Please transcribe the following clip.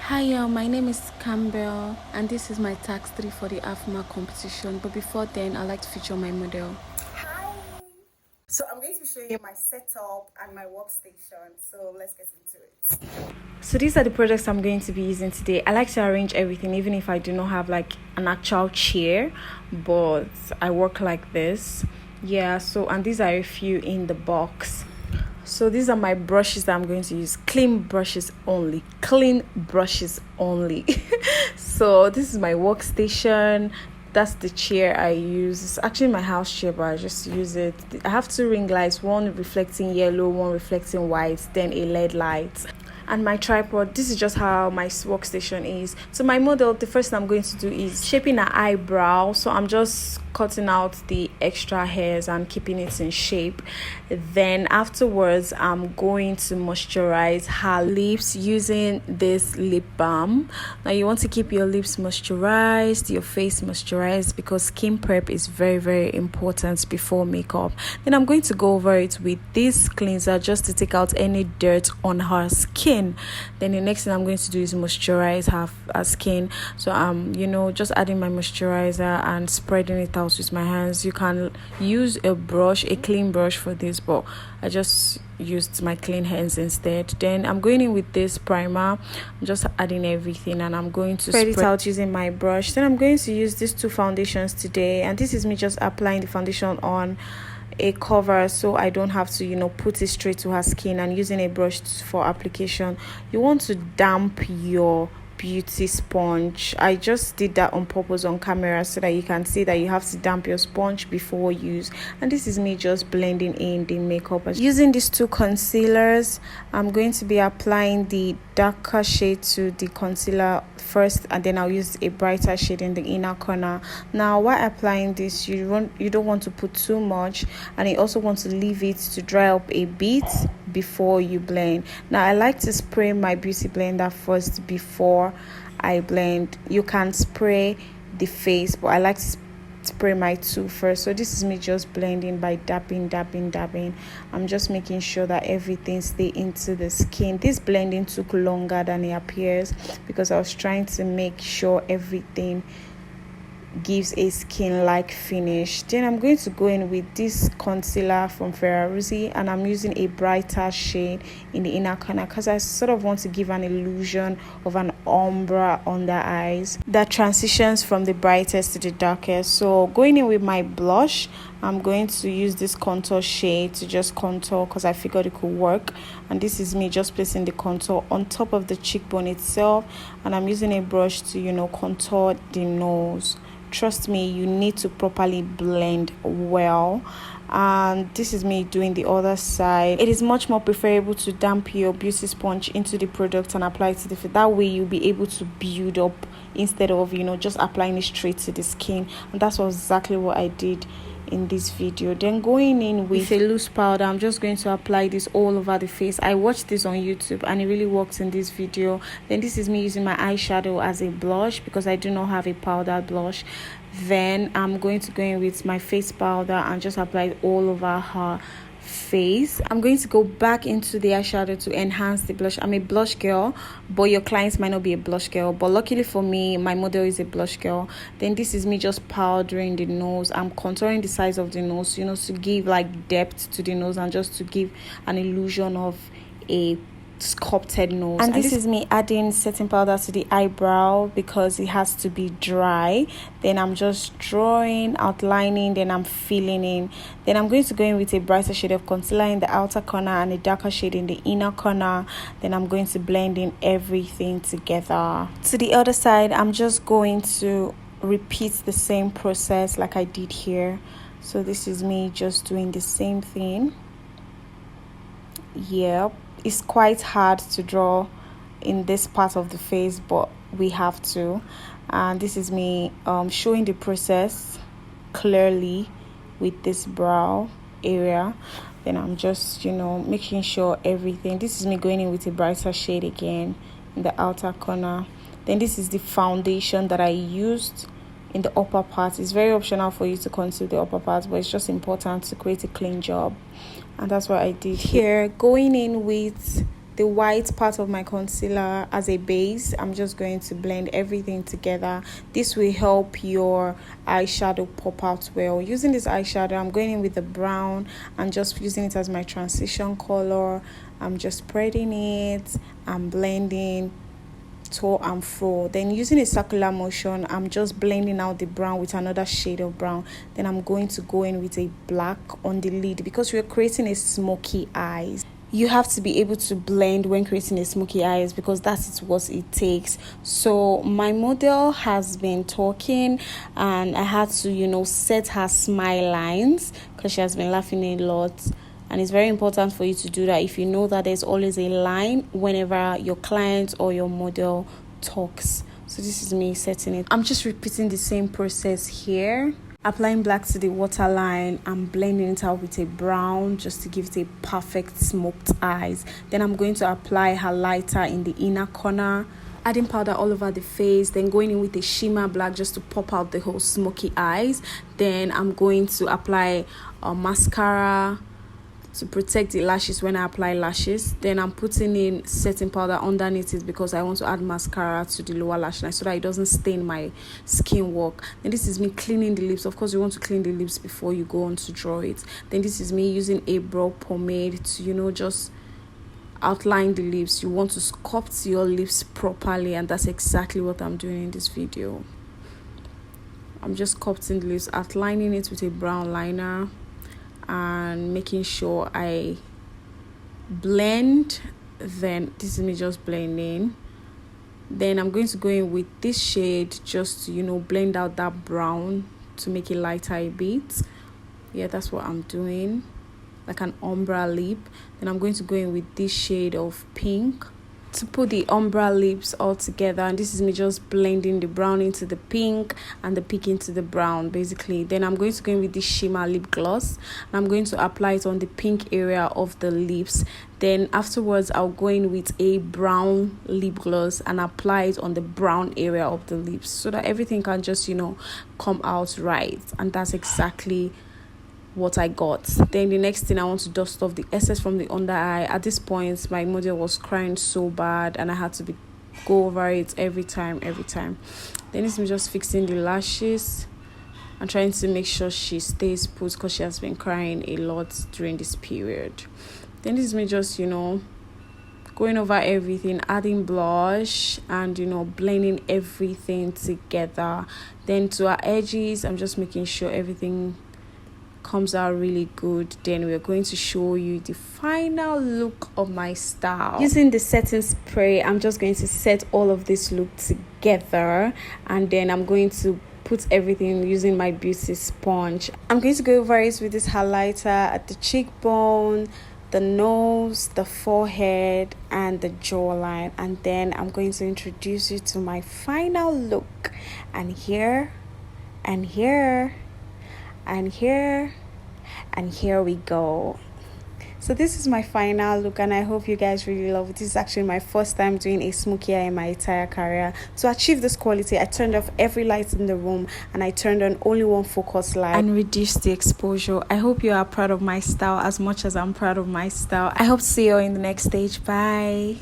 Hi, my name is Campbell, and this is my tax 3 for the AFMA competition. But before then, I'd like to feature my model. Hi! So I'm going to be showing you my setup and my workstation. So let's get into it. So these are the products I'm going to be using today. I like to arrange everything, even if I do not have like an actual chair, but I work like this. Yeah, so and these are a few in the box. So these are my brushes that I'm going to use. Clean brushes only. So this is my workstation. That's the chair I use. It's actually my house chair, but I just use it. I have 2 ring lights, one reflecting yellow, one reflecting white, then a LED light. And my tripod. This is just how my workstation is. So my model, the first thing I'm going to do is shaping her eyebrow. So I'm just cutting out the extra hairs and keeping it in shape. Then afterwards, I'm going to moisturize her lips using this lip balm. Now you want to keep your lips moisturized, your face moisturized, because skin prep is very, very important before makeup. Then I'm going to go over it with this cleanser just to take out any dirt on her skin. Then the next thing I'm going to do is moisturize her skin. So just adding my moisturizer and spreading it out with my hands. You can use a brush, a clean brush for this, but I just used my clean hands instead. Then I'm going in with this primer. I'm just adding everything and I'm going to spread it out using my brush. Then I'm going to use these 2 foundations today, and this is me just applying the foundation on a cover so I don't have to put it straight to her skin, and using a brush for application. You want to damp your beauty sponge. I just did that on purpose on camera so that you can see that you have to damp your sponge before use. And this is me just blending in the makeup. Using these 2 concealers, I'm going to be applying the darker shade to the concealer first, and then I'll use a brighter shade in the inner corner. Now while applying this, you don't want to put too much, and you also want to leave it to dry up a bit before you blend. Now I like to spray my beauty blender first before I blend. You can spray the face, but I like to spray my 2 first. So this is me just blending by dabbing. I'm just making sure that everything stay into the skin. This blending took longer than it appears because I was trying to make sure everything gives a skin-like finish. Then I'm going to go in with this concealer from Ferrari, and I'm using a brighter shade in the inner corner because I sort of want to give an illusion of an ombre on the eyes that transitions from the brightest to the darkest. So going in with my blush, I'm going to use this contour shade to just contour because I figured it could work. And this is me just placing the contour on top of the cheekbone itself, and I'm using a brush to contour the nose. Trust me, you need to properly blend well. And this is me doing the other side. It is much more preferable to damp your beauty sponge into the product and apply it to the face. That way you'll be able to build up instead of just applying it straight to the skin. And that's exactly what I did in this video. Then going in with a loose powder, I'm just going to apply this all over the face. I watched this on YouTube and it really works in this video. Then this is me using my eyeshadow as a blush because I do not have a powdered blush. Then I'm going to go in with my face powder and just apply it all over her face. I'm going to go back into the eyeshadow to enhance the blush. I'm a blush girl, but your clients might not be a blush girl, but luckily for me, my model is a blush girl. Then this is me just powdering the nose. I'm contouring the size of the nose, to give like depth to the nose and just to give an illusion of a sculpted nose. And this is me adding setting powder to the eyebrow because it has to be dry. Then I'm just drawing, outlining, then I'm filling in. Then I'm going to go in with a brighter shade of concealer in the outer corner and a darker shade in the inner corner. Then I'm going to blend in everything together. To the other side, I'm just going to repeat the same process like I did here. So this is me just doing the same thing. Yep. It's quite hard to draw in this part of the face, but we have to. And this is me showing the process clearly with this brow area. Then I'm just making sure everything. This is me going in with a brighter shade again in the outer corner. Then this is the foundation that I used in the upper part. It's very optional for you to conceal the upper part, but it's just important to create a clean job. And that's what I did here. Going in with the white part of my concealer as a base. I'm just going to blend everything together. This will help your eyeshadow pop out well. Using this eyeshadow, I'm going in with the brown and just using it as my transition color. I'm just spreading it, I'm blending to and fro. Then using a circular motion, I'm just blending out the brown with another shade of brown. Then I'm going to go in with a black on the lid because we're creating a smoky eyes. You have to be able to blend when creating a smoky eyes because that's what it takes. So my model has been talking and I had to set her smile lines because she has been laughing a lot. And it's very important for you to do that if you know that there's always a line whenever your client or your model talks. So this is me setting it. I'm just repeating the same process here. Applying black to the waterline. I'm blending it out with a brown just to give it a perfect smoked eyes. Then I'm going to apply highlighter in the inner corner. Adding powder all over the face, then going in with a shimmer black just to pop out the whole smoky eyes. Then I'm going to apply a mascara to protect the lashes when I apply lashes. Then I'm putting in setting powder underneath it because I want to add mascara to the lower lash line so that it doesn't stain my skin work. Then this is me cleaning the lips. Of course, you want to clean the lips before you go on to draw it. Then this is me using a brow pomade to just outline the lips. You want to sculpt your lips properly, and that's exactly what I'm doing in this video. I'm just sculpting the lips, outlining it with a brown liner and making sure I blend. Then this is me just blending. Then I'm going to go in with this shade just to blend out that brown to make it lighter a bit. Yeah, that's what I'm doing, like an ombre lip. Then I'm going to go in with this shade of pink to put the ombre lips all together, and this is me just blending the brown into the pink and the pink into the brown basically. Then I'm going to go in with this shimmer lip gloss and I'm going to apply it on the pink area of the lips. Then afterwards I'll go in with a brown lip gloss and apply it on the brown area of the lips so that everything can just come out right, and that's exactly what I got. Then the next thing, I want to dust off the excess from the under eye. At this point my model was crying so bad and I had to go over it every time. Then this is just fixing the lashes and trying to make sure she stays put because she has been crying a lot during this period. Then this is me just going over everything, adding blush and blending everything together. Then to our edges, I'm just making sure everything comes out really good. Then we're going to show you the final look of my style. Using the setting spray, I'm just going to set all of this look together, and then I'm going to put everything using my beauty sponge. I'm going to go over it with this highlighter at the cheekbone, the nose, the forehead and the jawline, and then I'm going to introduce you to my final look. And here and here and here and here we go. So this is my final look and I hope you guys really love it. This is actually my first time doing a smoky eye in my entire career. To achieve this quality, I turned off every light in the room and I turned on only one focus light and reduced the exposure. I hope you are proud of my style as much as I'm proud of my style. I hope to see you in the next stage. Bye.